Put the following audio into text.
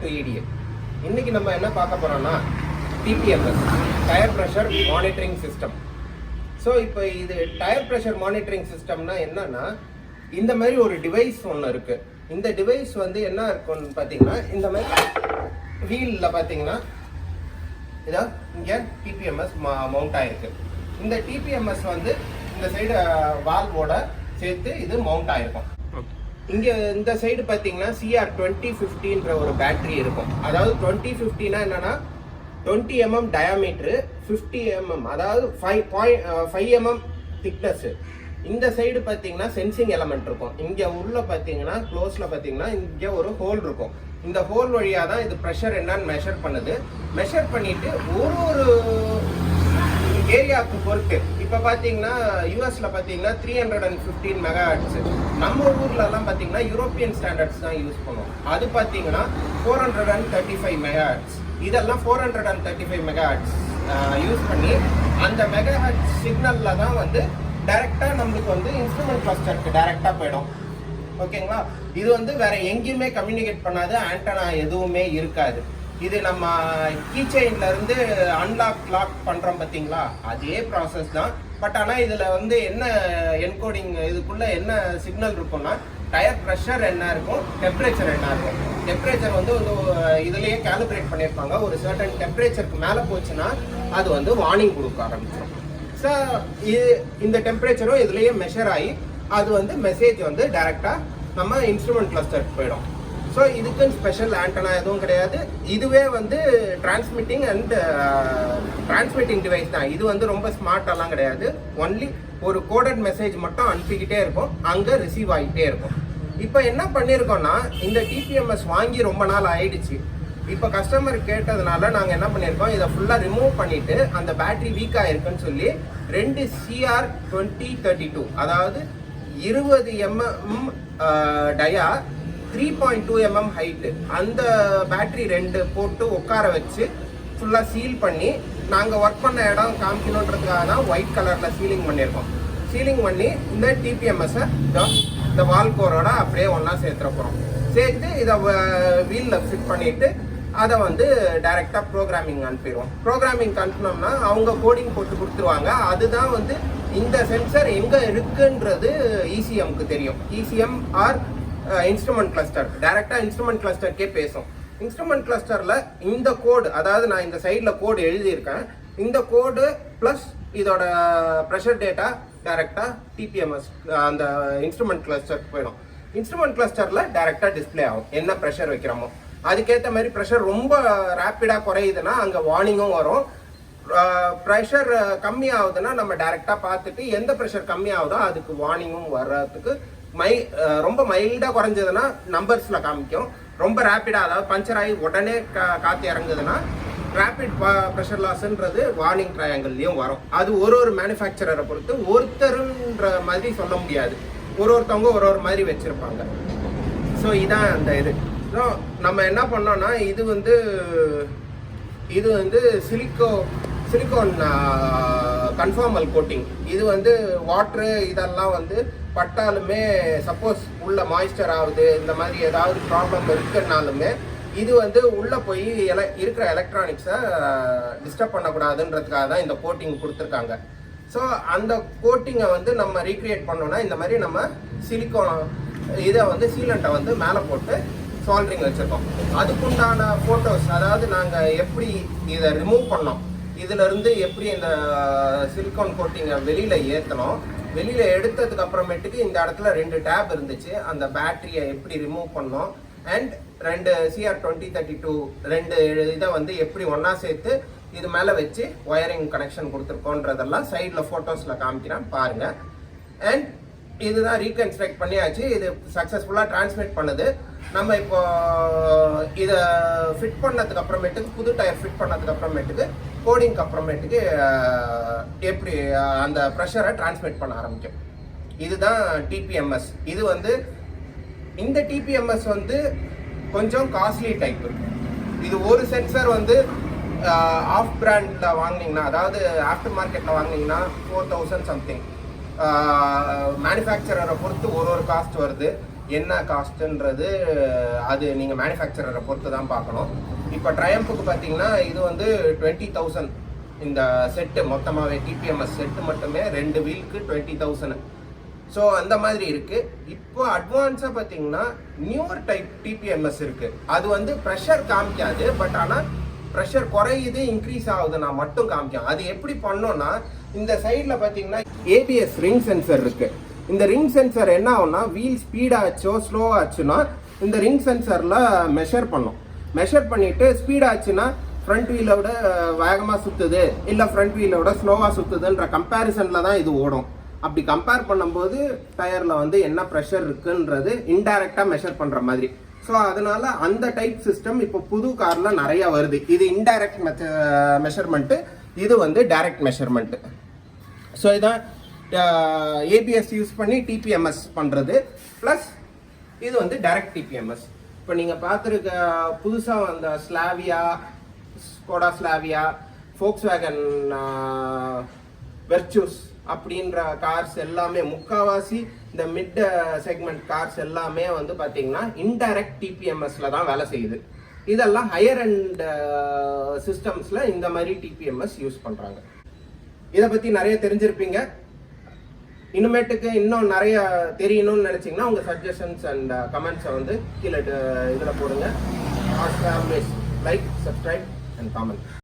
Welcome to EDA. இன்னைக்கு நம்ம என்ன பார்க்க போறோம்னா TPMS tyre pressure monitoring system. So இப்போ இது டயர் ப்ரெஷர் மானிட்டரிங் சிஸ்டம்னா என்னன்னா, இந்த மாதிரி ஒரு டிவைஸ் ஒன்று இருக்கு. இந்த டிவைஸ் வந்து என்ன இருக்குன்னு பார்த்தீங்கன்னா, இந்த மாதிரி வீலில் பார்த்தீங்கன்னா இதோ இங்கே TPMS மவுண்ட் ஆயிருக்கு. இந்த TPMS வந்து இந்த சைடு வால்வோட சேர்த்து இது மவுண்ட் ஆயிருக்கும். இங்கே இந்த சைடு பார்த்தீங்கன்னா CR2050ன்ற ஒரு பேட்டரி இருக்கும். அதாவது 2050னா என்னன்னா 20 mm டயாமீட்டரு, 50 mm அதாவது 5 mm திக்னஸ். இந்த சைடு பார்த்தீங்கன்னா சென்சிங் எலமெண்ட் இருக்கும். இங்கே உள்ள பார்த்தீங்கன்னா க்ளோஸில் பார்த்தீங்கன்னா இங்கே ஒரு ஹோல் இருக்கும். இந்த ஹோல் வழியாக தான் இது ப்ரெஷர் என்னன்னு மெஷர் பண்ணுது. மெஷர் பண்ணிட்டு ஒரு ஏரியாவுக்கு பொறுத்து இப்போ பார்த்தீங்கன்னா யூஎஸ்ல பார்த்தீங்கன்னா 315 மெகாஹெர்ட்ஸ், நம்ம ஊர்லலாம் பார்த்தீங்கன்னா யூரோப்பியன் ஸ்டாண்டர்ட்ஸ் தான் யூஸ் பண்ணுவோம். அது பார்த்தீங்கன்னா 435 மெகாஹெர்ட்ஸ். இதெல்லாம் 435 மெகாஹெர்ட்ஸ் யூஸ் பண்ணி அந்த மெகாஹெர்ட்ஸ் சிக்னலில் தான் வந்து டைரெக்டாக நம்மளுக்கு வந்து இன்ஸ்ட்ருமெண்ட் கிளஸ்டருக்கு டைரெக்டாக போயிடும். ஓகேங்களா? இது வந்து வேற எங்கேயுமே கம்யூனிகேட் பண்ணாது, ஆண்டனா எதுவுமே இருக்காது. இது நம்ம கீச்செயின்ல இருந்து லாக் பண்றோம் பார்த்தீங்களா, அதே ப்ராசஸ் தான். பட் ஆனால் இதில் வந்து என்ன என்கோடிங், இதுக்குள்ள என்ன சிக்னல் இருக்கும்னா டயர் ப்ரெஷர் என்ன இருக்கும், டெம்பரேச்சர் என்ன இருக்கும். டெம்பரேச்சர் வந்து இதுலேயே கேலிப்ரேட் பண்ணியிருப்பாங்க. ஒரு சர்டன் டெம்பரேச்சருக்கு மேலே போச்சுன்னா அது வந்து வார்னிங் கொடுக்க ஆரம்பிச்சிடும். ஸோ இந்த டெம்பரேச்சரும் இதுலேயே மெஷர் ஆகி அது வந்து மெசேஜ் வந்து டைரெக்டாக நம்ம இன்ஸ்ட்ருமெண்ட் கிளஸ்டருக்கு போயிடும். ஸோ இதுக்குன்னு ஸ்பெஷல் ஆண்டனா எதுவும் கிடையாது. இதுவே வந்து டிரான்ஸ்மிட்டிங் டிவைஸ் தான். இது வந்து ரொம்ப ஸ்மார்ட்டெல்லாம் கிடையாது. ஒன்லி ஒரு கோடட் மெசேஜ் மட்டும் அனுப்பிக்கிட்டே இருக்கும், அங்கே ரிசீவ் ஆகிட்டே இருக்கும். இப்போ என்ன பண்ணியிருக்கோம்னா, இந்த TPMS வாங்கி ரொம்ப நாள் ஆயிடுச்சு. இப்போ கஸ்டமர் கேட்டதுனால நாங்கள் என்ன பண்ணியிருக்கோம், இதை ஃபுல்லாக ரிமூவ் பண்ணிவிட்டு அந்த பேட்டரி வீக் ஆகிருக்குன்னு சொல்லி 2 CR2032 அதாவது 20 mm டயா 3.2 mm ஹைட்டு அந்த பேட்டரி 2 போட்டு உட்கார வச்சு ஃபுல்லாக சீல் பண்ணி, நாங்கள் ஒர்க் பண்ண இடம் காமிக்கணுன்றதுக்காக தான் ஒயிட் கலரில் சீலிங் பண்ணியிருக்கோம். சீலிங் பண்ணி இந்த TPMS-ஐ இந்த வால் கோரோட அப்படியே ஒன்றா சேர்த்துற போகிறோம். சேர்த்து இதை வீலில் ஃபிட் பண்ணிவிட்டு அதை வந்து டைரெக்டாக ப்ரோக்ராமிங் அனுப்பிடுவோம். ப்ரோக்ராமிங் அனுப்பினோம்னா அவங்க கோடிங் போட்டு கொடுத்துருவாங்க. அதுதான் வந்து இந்த சென்சர் எங்கே இருக்குன்றது ECMக்கு தெரியும். ECM ஆர் இன்ஸ்ட்ருமெண்ட் கிளஸ்டர் டைரெக்டாக இன்ஸ்ட்ருமெண்ட் கிளஸ்டருக்கே பேசும். இன்ஸ்ட்ருமெண்ட் கிளஸ்டரில் இந்த கோடு, அதாவது நான் இந்த சைடில் கோடு எழுதியிருக்கேன், இந்த கோடு ப்ளஸ் இதோட ப்ரெஷர் டேட்டா டைரெக்டாக TPMS அந்த இன்ஸ்ட்ருமெண்ட் கிளஸ்டருக்கு போயிடும். இன்ஸ்ட்ருமெண்ட் கிளஸ்டரில் டைரெக்டாக டிஸ்பிளே ஆகும் என்ன ப்ரெஷர் வைக்கிறோமோ. அதுக்கேற்ற மாதிரி ப்ரெஷர் ரொம்ப ரேப்பிடாக குறையுதுன்னா அங்கே வார்னிங்கும் வரும். ப்ரெஷர் கம்மி ஆகுதுன்னா நம்ம டைரெக்டாக பார்த்துட்டு எந்த ப்ரெஷர் கம்மி ஆகுதோ அதுக்கு வார்னிங்கும் வர்றதுக்கு ரொம்ப மைல்டாக குறைஞ்சதுன்னா நம்பர்ஸில் காமிக்கும். ரொம்ப ரேப்பிடாக, அதாவது பஞ்சர் ஆகி உடனே காற்று இறங்குதுன்னா ரேப்பிட் ப்ரெஷர் லாஸ்ன்றது வார்னிங் ட்ரையாங்கிள்லையும் வரும். அது ஒரு மேனுஃபேக்சரரை பொறுத்து ஒருத்தருன்ற மாதிரி சொல்ல முடியாது. ஒருத்தவங்க ஒரு மாதிரி வச்சுருப்பாங்க. ஸோ இதான் அந்த இது. ஸோ நம்ம என்ன பண்ணோம்னா, இது வந்து சிலிக்கான் கன்ஃபார்மல் கோட்டிங். இது வந்து வாட்ரு இதெல்லாம் வந்து பட்டாலுமே சப்போஸ் உள்ள மாய்ஸ்சர் ஆகுது, இந்த மாதிரி ஏதாவது ப்ராப்ளம் இருக்குன்னாலுமே இது வந்து உள்ளே போய் இருக்கிற எலக்ட்ரானிக்ஸை டிஸ்டர்ப் பண்ணக்கூடாதுன்றதுக்காக தான் இந்த கோட்டிங் கொடுத்துருக்காங்க. ஸோ அந்த கோட்டிங்கை வந்து நம்ம ரீக்ரியேட் பண்ணோன்னா இந்த மாதிரி நம்ம சிலிக்கான் இதை வந்து சீலண்ட்டை வந்து மேலே போட்டு சால்ட்ரிங் வச்சுருக்கோம். அதுக்குண்டான ஃபோட்டோஸ், அதாவது நாங்கள் எப்படி இதை ரிமூவ் பண்ணோம், இதிலிருந்து எப்படி இந்த சிலிக்கான் கோட்டிங்கை வெளியில் ஏற்றணும், வெளியில் எடுத்ததுக்கு அப்புறமேட்டுக்கு இந்த இடத்துல 2 டேப் இருந்துச்சு, அந்த பேட்டரியை எப்படி ரிமூவ் பண்ணோம், அண்ட் 2 CR2032 2 இதை வந்து எப்படி ஒன்றா சேர்த்து இது மேலே வச்சு ஒயரிங் கனெக்ஷன் கொடுத்துருக்கோன்றதெல்லாம் சைடில் ஃபோட்டோஸில் காமிக்கிறேன் பாருங்கள். அண்ட் இதுதான் ரீகன்ஸ்ட்ரக்ட் பண்ணியாச்சு. இது சக்ஸஸ்ஃபுல்லாக டிரான்ஸ்மிட் பண்ணுது. நம்ம இப்போ இதை ஃபிட் பண்ணதுக்கு அப்புறமேட்டுக்கு, புது டயர் ஃபிட் பண்ணதுக்கு அப்புறமேட்டுக்கு, கோடிங்க்கு அப்புறமேட்டுக்கு எப்படி அந்த ப்ரெஷரை டிரான்ஸ்மிட் பண்ண ஆரம்பிக்கும். இதுதான் TPMS. இது வந்து இந்த TPMS வந்து கொஞ்சம் காஸ்ட்லி டைப். இது ஒரு சென்சர் வந்து ஆஃப் பிராண்டில் வாங்கினீங்கன்னா, அதாவது ஆஃப்டர் மார்க்கெட்டில் வாங்கினீங்கன்னா 4000 சம்திங். மேனுஃபேக்சரரை பொறுத்து ஒரு காஸ்ட் வருது. என்ன காஸ்ட்டுன்றது அது நீங்கள் மேனுஃபேக்சரரை பொறுத்து தான் பார்க்கணும். இப்போ ட்ரையம்புக்கு பார்த்தீங்கன்னா இது வந்து 20,000 இந்த செட்டு மொத்தமாகவே டிபிஎம்எஸ் செட்டு மட்டுமே 2 வீலுக்கு 20,000. ஸோ அந்த மாதிரி இருக்குது. இப்போ அட்வான்ஸாக பார்த்தீங்கன்னா நியூவர் டைப் டிபிஎம்எஸ் இருக்குது. அது வந்து ப்ரெஷர் காமிக்காது, பட் ஆனால் ப்ரெஷர் குறையுது இன்க்ரீஸ் ஆகுதுன்னா மட்டும் காமிக்கும். அது எப்படி பண்ணோன்னா இந்த சைடில் பார்த்தீங்கன்னா ஏபிஎஸ் ரிங் சென்சர் இருக்குது. இந்த ரிங் சென்சர் என்ன ஆகும்னா வீல் ஸ்பீடாச்சோ ஸ்லோவாச்சுன்னா இந்த ரிங் சென்சரில் மெஷர் பண்ணும். மெஷர் பண்ணிவிட்டு ஸ்பீடாச்சுன்னா ஃப்ரண்ட் வீலை விட வேகமாக சுற்றுது இல்லை ஃப்ரண்ட் வீலை விட ஸ்லோவாக சுற்றுதுன்ற கம்பேரிசனில் தான் இது ஓடும். அப்படி கம்பேர் பண்ணும்போது டயரில் வந்து என்ன ப்ரெஷர் இருக்குன்றது இன்டைரக்டாக மெஷர் பண்ணுற மாதிரி. ஸோ அதனால அந்த டைப் சிஸ்டம் இப்போ புது காரில் நிறையா வருது. இது இன்டைரக்ட் மெஷர்மெண்ட்டு, இது வந்து டைரக்ட் மெஷர்மெண்ட்டு. ஸோ இதான் ஏபிஎஸ் யூஸ் பண்ணி டிபிஎம்எஸ் பண்ணுறது, ப்ளஸ் இது வந்து டைரக்ட் டிபிஎம்எஸ். இப்போ நீங்கள் பார்த்துருக்க புதுசாக அந்த Slavia, Skoda Slavia, Volkswagen virtues அப்படின்ற கார்ஸ் எல்லாமே முக்காவாசி இந்த மிட் செக்மெண்ட் கார்ஸ் எல்லாமே வந்து பார்த்தீங்கன்னா இன்டைரக்ட் டிபிஎம்எஸ்ல தான் வேலை செய்யுது. இதெல்லாம் ஹையர் அண்ட் சிஸ்டம்ஸில் இந்த மாதிரி டிபிஎம்எஸ் யூஸ் பண்ணுறாங்க. இதை பற்றி நிறைய தெரிஞ்சிருப்பீங்க. இனிமேட்டுக்கு இன்னும் நிறைய தெரியணும்னு நினச்சிங்கன்னா உங்கள் சஜஷன்ஸ் அண்ட் கமெண்ட்ஸை வந்து கீழே இதில் போடுங்க. Like, subscribe and comment.